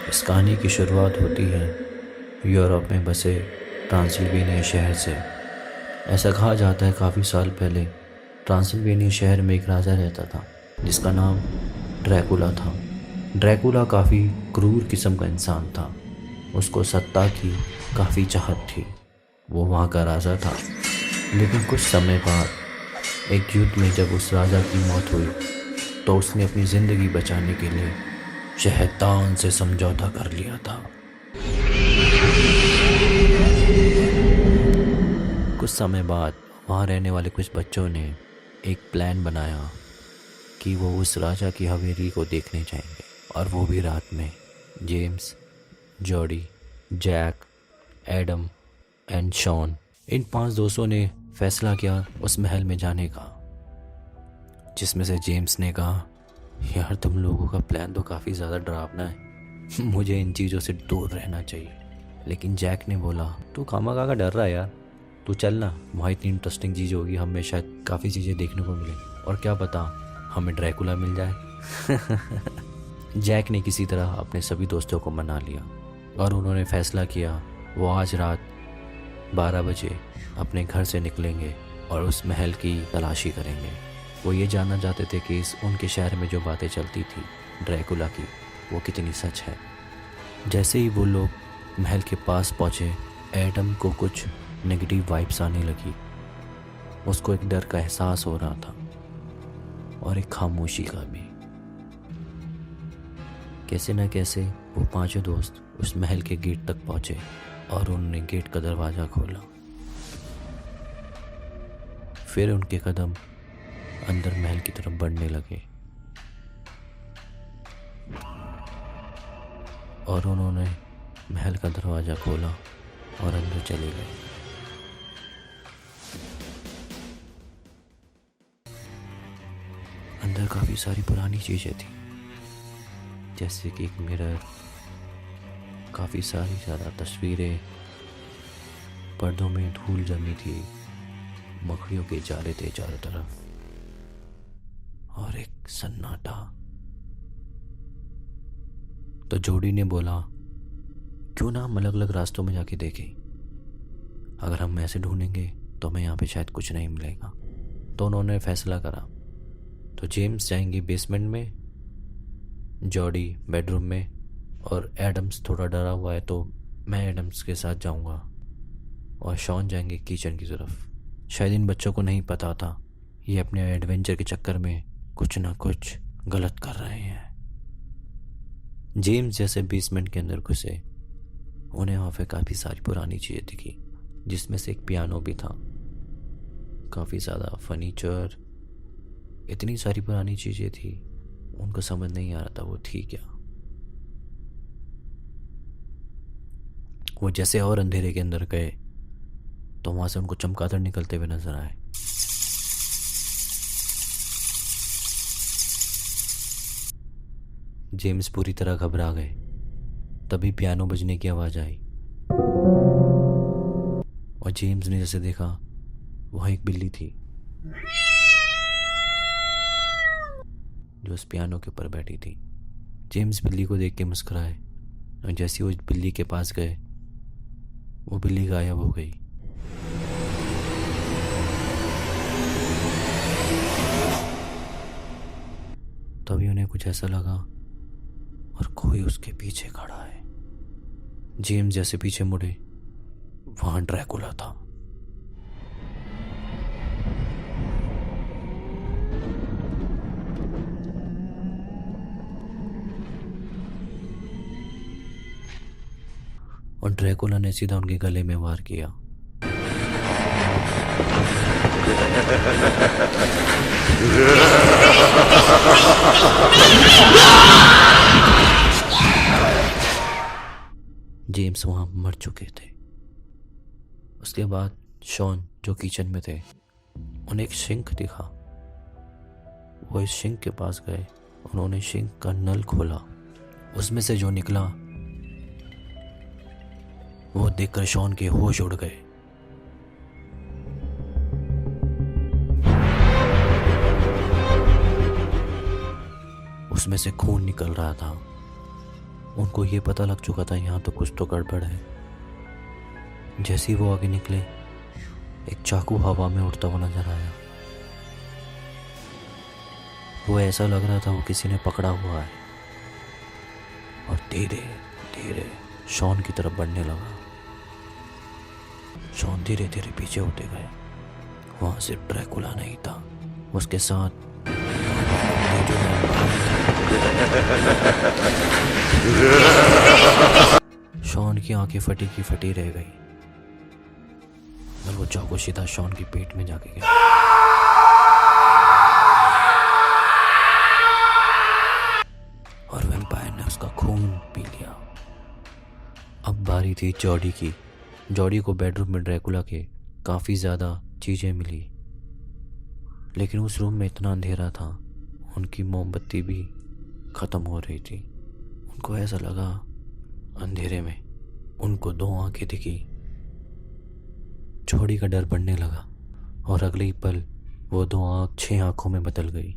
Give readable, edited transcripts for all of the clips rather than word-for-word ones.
इस कहानी की शुरुआत होती है यूरोप में बसे ट्रांसिल्वेनिया शहर से। ऐसा कहा जाता है काफ़ी साल पहले ट्रांसिल्वेनिया शहर में एक राजा रहता था जिसका नाम ड्रैकुला था। ड्रैकुला काफ़ी क्रूर किस्म का इंसान था। उसको सत्ता की काफ़ी चाहत थी। वो वहाँ का राजा था। लेकिन कुछ समय बाद एक युद्ध में जब उस राजा की मौत हुई तो उसने अपनी ज़िंदगी बचाने के लिए शैतान से समझौता कर लिया था। कुछ समय बाद वहाँ रहने वाले कुछ बच्चों ने एक प्लान बनाया कि वो उस राजा की हवेली को देखने जाएंगे, और वो भी रात में। James, Jody, Jack, Adam and Shaun, इन 5 दोस्तों ने फैसला किया उस महल में जाने का। जिसमें से जेम्स ने कहा, यार तुम लोगों का प्लान तो काफ़ी ज़्यादा डरावना है, मुझे इन चीज़ों से दूर रहना चाहिए। लेकिन जैक ने बोला, तू खामखा का डर रहा है यार, तू चल ना, वहाँ इतनी इंटरेस्टिंग चीज़ होगी, हमें शायद काफ़ी चीज़ें देखने को मिले, और क्या पता हमें ड्रैकुला मिल जाए। जैक ने किसी तरह अपने सभी दोस्तों को मना लिया और उन्होंने फैसला किया वो आज रात 12 बजे अपने घर से निकलेंगे और उस महल की तलाशी करेंगे। वो ये जानना चाहते थे कि उनके शहर में जो बातें चलती थी ड्रैकुला की, वो कितनी सच है। जैसे ही वो लोग महल के पास पहुँचे, एडम को कुछ नेगेटिव वाइब्स आने लगी। उसको एक डर का एहसास हो रहा था और एक खामोशी का भी। कैसे न कैसे वो 5 दोस्त उस महल के गेट तक पहुँचे और उन्होंने गेट का दरवाज़ा खोला। फिर उनके कदम अंदर महल की तरफ बढ़ने लगे और उन्होंने महल का दरवाज़ा खोला और अंदर चले गए। अंदर काफ़ी सारी पुरानी चीज़ें थी, जैसे कि एक मिरर, काफ़ी सारी ज़्यादा तस्वीरें, पर्दों में धूल जमी थी, मकड़ियों के जाले थे चारों तरफ, और एक सन्नाटा। तो जोडी ने बोला, क्यों ना हम अलग अलग रास्तों में जाके देखें, अगर हम ऐसे ढूंढेंगे तो हमें यहाँ पे शायद कुछ नहीं मिलेगा। तो उन्होंने फैसला करा, तो जेम्स जाएंगे बेसमेंट में, जॉडी बेडरूम में, और एडम्स थोड़ा डरा हुआ है तो मैं एडम्स के साथ जाऊंगा, और शॉन जाएंगे किचन की तरफ। शायद इन बच्चों को नहीं पता था ये अपने एडवेंचर के चक्कर में कुछ ना कुछ गलत कर रहे हैं। जेम्स जैसे बेसमेंट के अंदर घुसे, उन्हें वहाँ पे काफ़ी सारी पुरानी चीज़ें दिखी, जिसमें से एक पियानो भी था, काफ़ी ज़्यादा फर्नीचर, इतनी सारी पुरानी चीज़ें थी, उनको समझ नहीं आ रहा था वो थी क्या। वो जैसे और अंधेरे के अंदर गए तो वहाँ से उनको चमगादड़ निकलते हुए नजर आए। जेम्स पूरी तरह घबरा गए। तभी पियानो बजने की आवाज़ आई और जेम्स ने जैसे देखा, वहाँ एक बिल्ली थी जो उस पियानो के ऊपर बैठी थी। जेम्स बिल्ली को देख के मुस्कुराए, और जैसे ही वो बिल्ली के पास गए, वो बिल्ली गायब हो गई। तभी उन्हें कुछ ऐसा लगा और कोई उसके पीछे खड़ा है। जेम्स जैसे पीछे मुड़े, वहां ड्रैकुला था। और ड्रैकुला ने सीधा उनके गले में वार किया। जेम्स वहां मर चुके थे। उसके बाद शॉन जो किचन में थे, उन्हें एक सिंक दिखा। वो इस सिंक के पास गए, उन्होंने सिंक का नल खोला। उसमें से जो निकला वो देखकर शॉन के होश उड़ गए। उसमें से खून निकल रहा था उनको ये पता लग चुका था यहाँ तो कुछ तो गड़बड़ है। जैसे ही वो आगे निकले, एक चाकू हवा में उड़ता हुआ नजर आया। वो ऐसा लग रहा था वो किसी ने पकड़ा हुआ है, और धीरे धीरे शॉन की तरफ बढ़ने लगा। शॉन धीरे धीरे पीछे होते गए। वहां सिर्फ ड्रैकुला नहीं था, उसके साथ शॉन की आंखें फटी की फटी रह गई, और वो चाकू सीधा शॉन के पेट में जाके गया। और वैम्पायर ने उसका खून पी लिया। अब बारी थी जॉडी की। जॉडी को बेडरूम में ड्रैकुला के काफ़ी ज़्यादा चीज़ें मिली, लेकिन उस रूम में इतना अंधेरा था, उनकी मोमबत्ती भी ख़त्म हो रही थी। उनको ऐसा लगा अंधेरे में उनको 2 आंखें दिखी। जॉडी का डर बढ़ने लगा, और अगले ही पल वो 2 आंख 6 आंखों में बदल गई।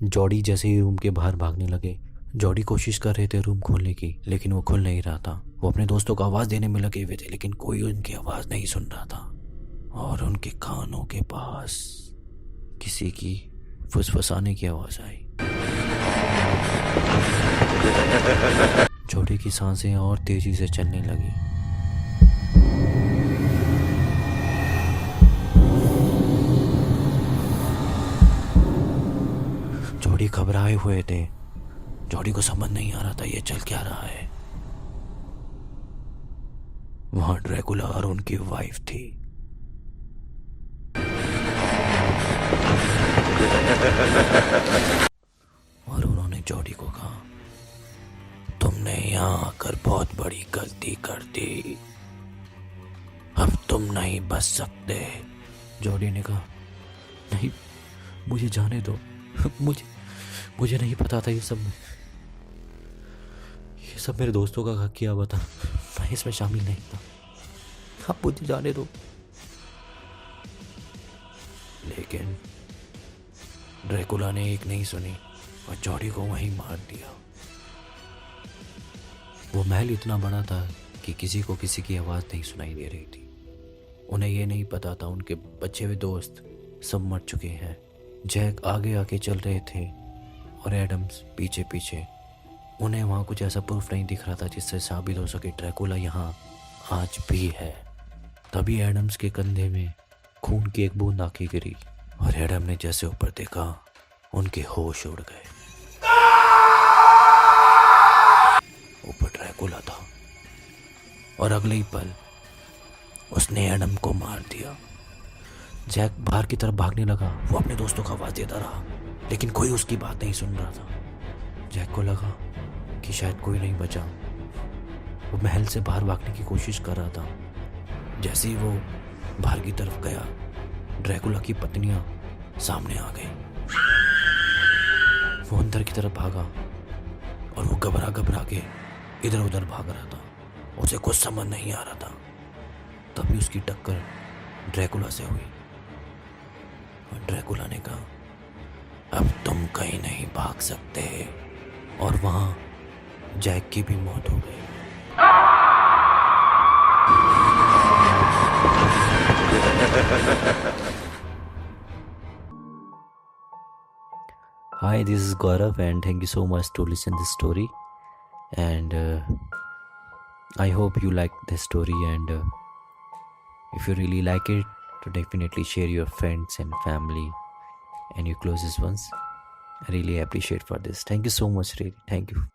जॉडी जैसे ही रूम के बाहर भागने लगे, जॉडी कोशिश कर रहे थे रूम खोलने की, लेकिन वो खुल नहीं रहा था। वो अपने दोस्तों को आवाज़ देने में लगे हुए थे, लेकिन कोई उनकी आवाज़ नहीं सुन रहा था। और उनके कानों के पास किसी की फुसफुसाने की आवाज़ आई। जॉडी की सांसें और तेजी से चलने लगी। जॉडी घबराए हुए थे। जॉडी को समझ नहीं आ रहा था ये चल क्या रहा है। वहां ड्रैकुला और उनकी वाइफ थी। और उन्होंने जॉडी को कहा, तुमने यहाँ आकर बहुत बड़ी गलती कर दी, अब तुम नहीं बच सकते। जॉडी ने कहा, नहीं, मुझे जाने दो। मुझे नहीं पता था ये सब मेरे दोस्तों का किया हुआ था, मैं इसमें शामिल नहीं था, आप मुझे जाने दो। लेकिन ड्रैकुला ने एक नहीं सुनी और जॉडी को वहीं मार दिया। वो महल इतना बड़ा था कि किसी को किसी की आवाज़ नहीं सुनाई दे रही थी। उन्हें ये नहीं पता था उनके बचे हुए दोस्त सब मर चुके हैं। जैक आगे आगे चल रहे थे और एडम्स पीछे पीछे। उन्हें वहाँ कुछ ऐसा प्रूफ नहीं दिख रहा था जिससे साबित हो सके ड्रैकुला यहाँ आज भी है। तभी एडम्स के कंधे में खून की एक बूंद आके गिरी, और एडम ने जैसे ऊपर देखा उनके होश उड़ गए। ऊपर ड्रैकुला था, और अगले ही पल उसने एडम को मार दिया। जैक बाहर की तरफ भागने लगा। वो अपने दोस्तों को आवाज़ देता रहा, लेकिन कोई उसकी बात नहीं सुन रहा था। जैक को लगा कि शायद कोई नहीं बचा। वो महल से बाहर भागने की कोशिश कर रहा था। जैसे ही वो बाहर की तरफ गया, ड्रैकुला की पत्नियां सामने आ गई। वो अंदर की तरफ भागा, और वो घबरा के इधर उधर भाग रहा था। उसे कुछ समझ नहीं आ रहा था। तभी उसकी टक्कर ड्रैकुला से हुई, और ड्रैकुला ने कहा, अब तुम कहीं नहीं भाग सकते। और वहां जैक की भी मौत हो गई। Hi, this is Gaurav, and thank you so much to listen this story. And I hope you like this story, and if you really like it, to definitely share your friends and family and your closest ones. I really appreciate for this. Thank you so much, really. Thank you.